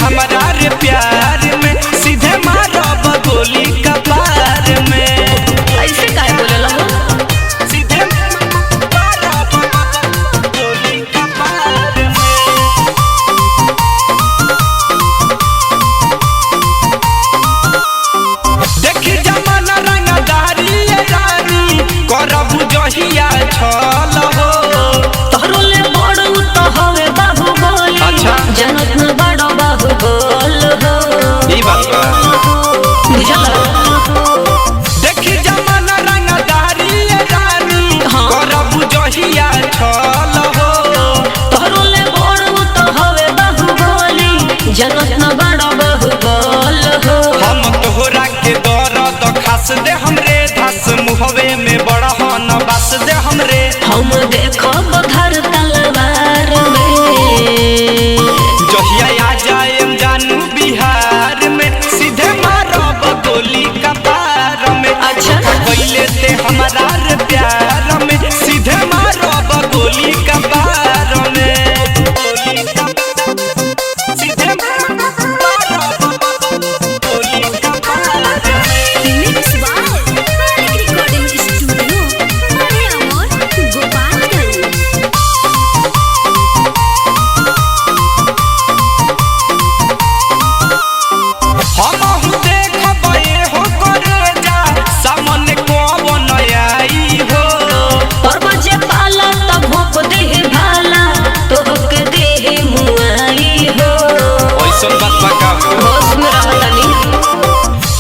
हमारा रे प्यार में सीधे मारब गोली कपार में। ऐसे काहे बोलेला हो? सीधे मारब गोली कपार में। देखी जमाना रंगदारी रानी करब जहिया छल हो। तोहरो ले बड़ू तो हवे बाहुबली। अच्छा जनत न बड़ो बाहुबल हो। ई बात बा बुझल देखी जमाना रंगदारी रानी करब जहिया छल हो। तोहरो ले बड़ू तो हवे बाहुबली। जनत न बड़ो बाहुबल हो। हम तोहरा के दर्द खास दे हमरे धस मुहवे में बड़हन बस दे हमरे। हम देखब घर तलवार में जहिया आ जाएम जानू बिहार में सीधे मारब गोली कपार में। अच्छा पहले ते हमारा रे प्यार में सीधे मारब गोली कपार में। सीधे मारब गोली कपार में। मिक्स बाय मालिक रिकॉर्डिंग स्टूडियो बड़े अमर गोपालगंज। हमहु देखबे हो करे जा सामने कौन आई हो। परबजे पाला त भोप देह भाला तोहके देह मुआई हो। ओइसन बात बा का हो। होश में रहतनी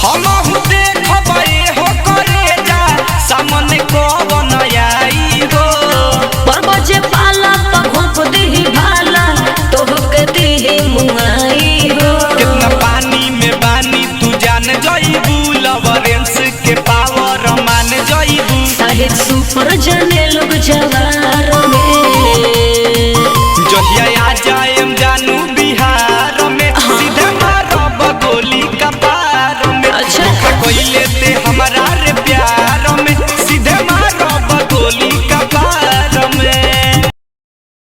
हमहु देखबे हो करे जा सामने कौन आई हो। परबजे पाला त भोप देह भाला तोहके देह मुआई हो। कितना पानी में बानी तू जान जाइबू लवरेंस के पावर मान जाइबू। साहिद सुपर जाने लोग जवार में जहिया आ जाएम जानू बिहार में सीधे मारब गोली कपार में। अच्छा कोई लेते